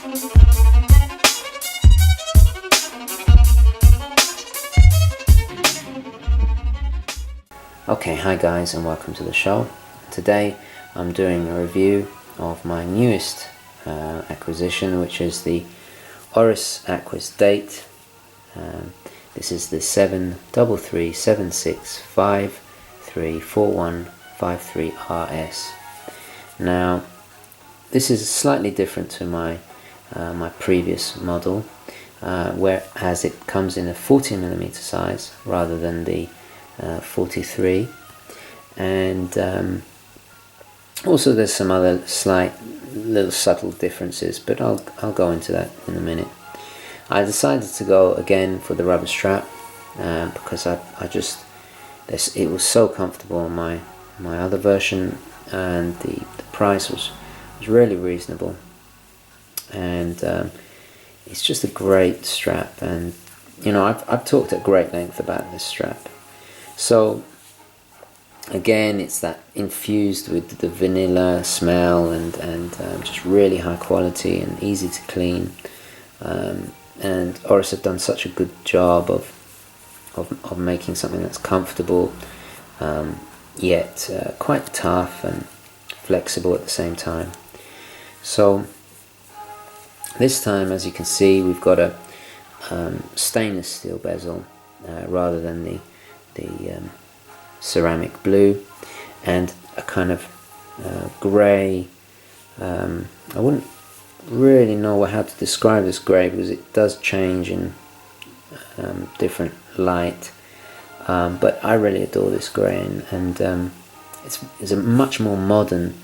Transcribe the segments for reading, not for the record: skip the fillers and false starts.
Okay, hi guys and welcome to the show. Today I'm doing a review of my newest acquisition, which is the Oris Aquis date. This is the 73376534153RS. Now this is slightly different to my previous model, whereas it comes in a 40mm size rather than the 43, and also there's some other slight little subtle differences, but I'll go into that in a minute. I decided to go again for the rubber strap because it was so comfortable on my other version, and the price was really reasonable, and it's just a great strap. And you know, I've talked at great length about this strap. So again, it's that infused with the vanilla smell, and just really high quality and easy to clean. And Oris have done such a good job of making something that's comfortable, yet quite tough and flexible at the same time. So this time, as you can see, we've got a stainless steel bezel rather than the ceramic blue, and a kind of grey. I wouldn't really know how to describe this grey because it does change in different light, but I really adore this grey, and it's a much more modern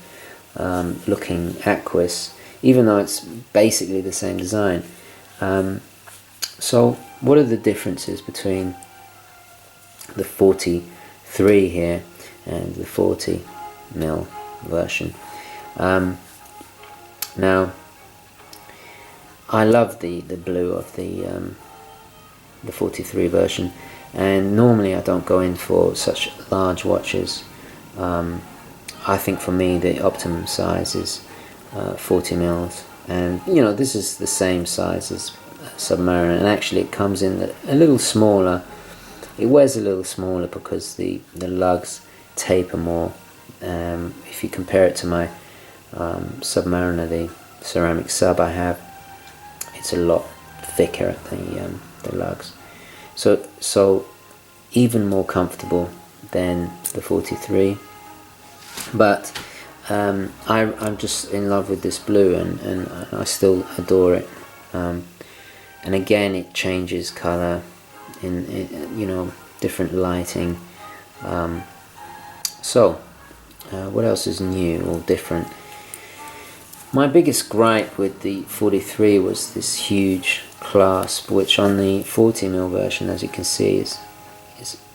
looking Aquis, even though it's basically the same design. So what are the differences between the 43 here and the 40mm version? Now I love the blue of the 43 version, and normally I don't go in for such large watches. I think for me the optimum size is 40mm, and you know, this is the same size as Submariner, and actually it comes in a little smaller. It wears a little smaller because the lugs taper more. If you compare it to my Submariner, the ceramic sub I have, it's a lot thicker at the lugs. So even more comfortable than the 43. But I'm just in love with this blue, and I still adore it. And again, it changes color in you know, different lighting. So what else is new or different? My biggest gripe with the 43 was this huge clasp, which on the 40mm version, as you can see, is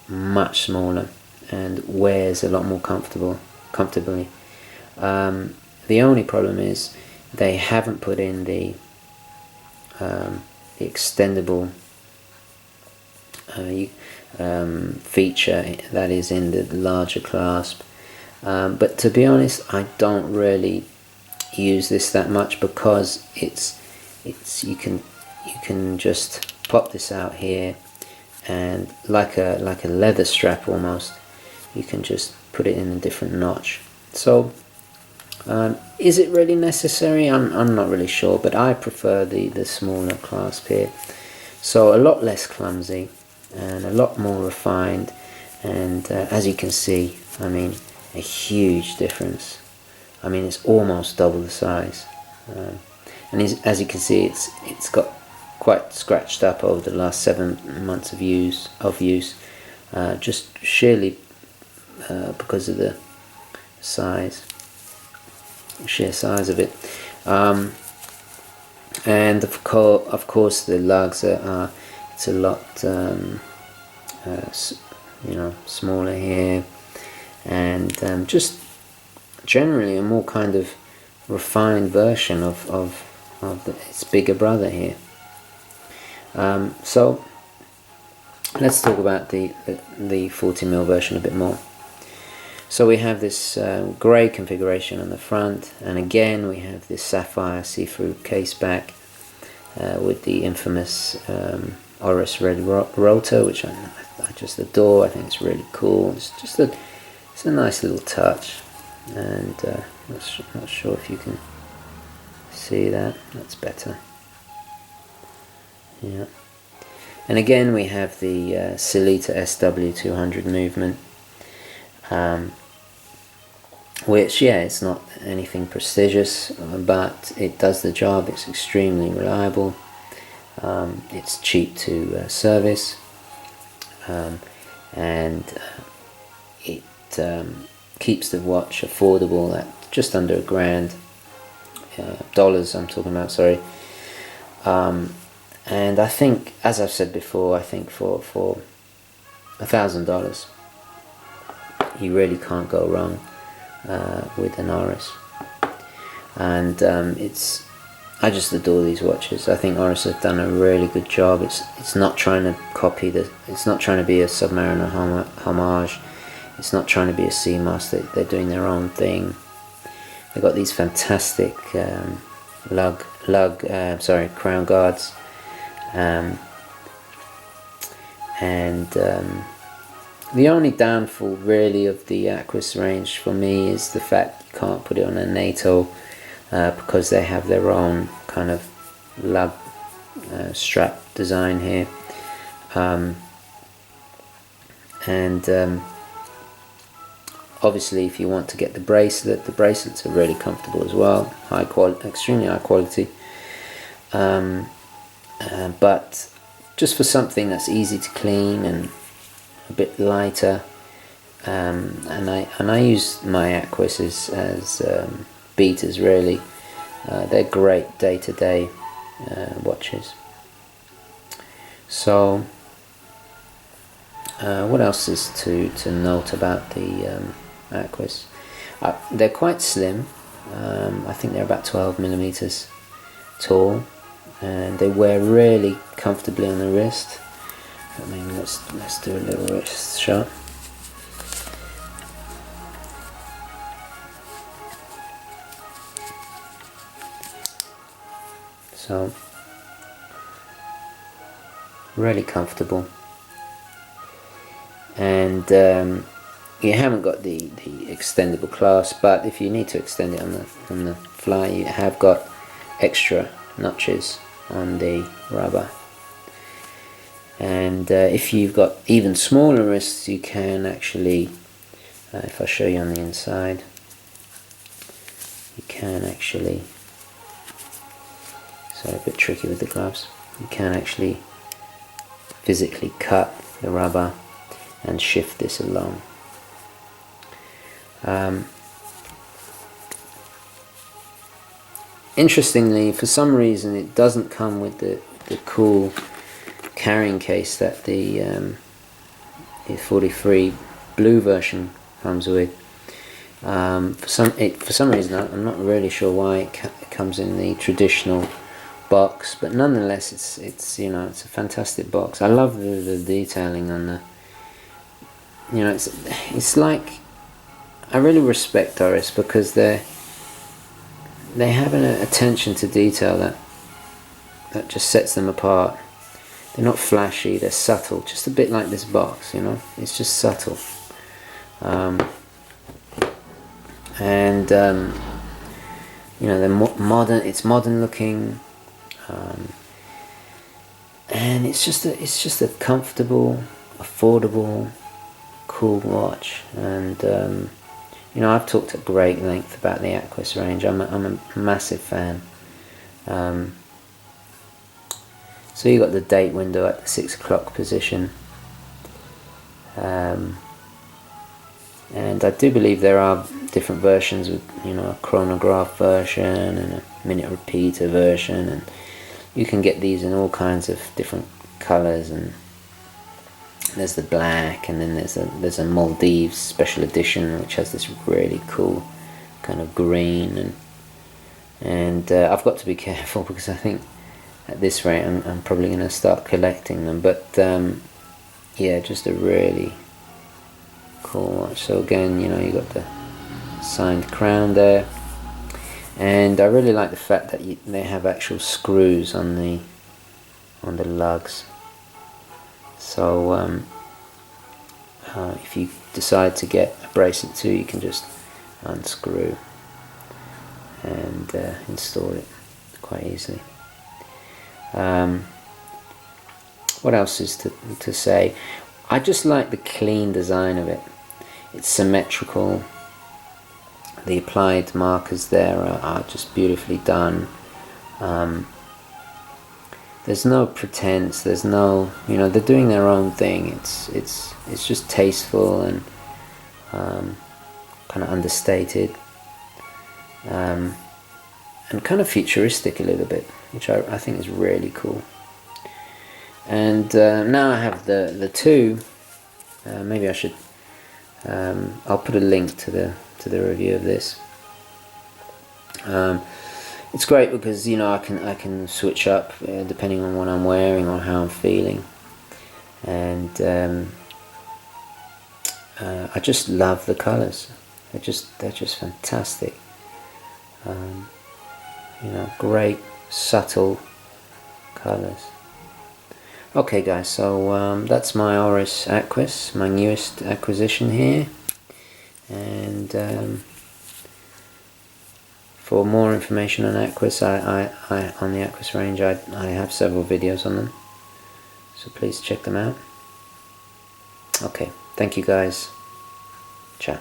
much smaller and wears a lot more comfortably. The only problem is they haven't put in the extendable feature that is in the larger clasp, but to be honest, I don't really use this that much, because you can just pop this out here, and like a leather strap almost, you can just put it in a different notch. So is it really necessary? I'm not really sure, but I prefer the smaller clasp here. So a lot less clumsy and a lot more refined, and as you can see, I mean, a huge difference. I mean, it's almost double the size, and as you can see, it's got quite scratched up over the last 7 months of use, just sheerly because of the sheer size of it. And of course the lugs it's a lot you know, smaller here, and just generally a more kind of refined version of its bigger brother here. So let's talk about the 40mm version a bit more. So we have this grey configuration on the front, and again we have this sapphire see-through case back with the infamous Oris red rotor, which I just adore. I think it's really cool. It's a nice little touch, and not sure if you can see that. That's better. Yeah. And again we have the Sellita SW200 movement, which, yeah, it's not anything prestigious, but it does the job. It's extremely reliable. It's cheap to service, and it keeps the watch affordable at just under $1,000, dollars I'm talking about, sorry. And I think, as I've said before, I think for $1,000 you really can't go wrong with an Oris. And I just adore these watches. I think Oris have done a really good job. It's not trying to copy it's not trying to be a Submariner homage. It's not trying to be a Seamaster. They're doing their own thing. They've got these fantastic crown guards, the only downfall really of the Aquis range for me is the fact you can't put it on a NATO, because they have their own kind of lug strap design here, obviously if you want to get the bracelets are really comfortable as well, extremely high quality, but just for something that's easy to clean and a bit lighter, and I use my Aquis as beaters really. They're great day-to-day watches. So what else is to note about the Aquis? They're quite slim. I think they're about 12 millimeters tall, and they wear really comfortably on the wrist. I mean, let's do a little wrist shot. So really comfortable, and you haven't got the extendable clasp, but if you need to extend it on the fly, you have got extra notches on the rubber. And if you've got even smaller wrists, you can actually, if I show you on the inside, you can actually, sorry, a bit tricky with the gloves, you can actually physically cut the rubber and shift this along. Interestingly, for some reason it doesn't come with the cool carrying case that the 43 blue version comes with. For some reason, I'm not really sure why it comes in the traditional box, but nonetheless, it's you know, it's a fantastic box. I love the detailing on the, you know, it's like, I really respect Oris because they have an attention to detail that just sets them apart. They're not flashy, they're subtle, just a bit like this box, you know, it's just subtle. You know, they're modern, it's modern looking, and it's just a comfortable, affordable, cool watch. And you know, I've talked at great length about the Aquis range. I'm a massive fan. So you got the date window at the 6 o'clock position, and I do believe there are different versions with, you know, a chronograph version and a minute repeater version, and you can get these in all kinds of different colors. And there's the black, and then there's a Maldives special edition which has this really cool kind of green, and I've got to be careful because I think at this rate I'm probably going to start collecting them, but yeah, just a really cool. So again, you know, you got the signed crown there, and I really like the fact that they have actual screws on the lugs. So if you decide to get a bracelet too, you can just unscrew and install it quite easily. What else is to say? I just like the clean design of it. It's symmetrical. The applied markers there are just beautifully done. There's no pretense. There's no, you know, they're doing their own thing. It's just tasteful and kind of understated, and kind of futuristic a little bit, which I think is really cool. And now I have the two. Maybe I should. I'll put a link to the review of this. It's great because, you know, I can switch up depending on what I'm wearing or how I'm feeling, and I just love the colours. They're just fantastic. You know, great subtle colours. Okay guys, so that's my Oris Aquis, my newest acquisition here, and for more information on Aquis, on the Aquis range, I have several videos on them, so please check them out. Okay, thank you guys. Ciao.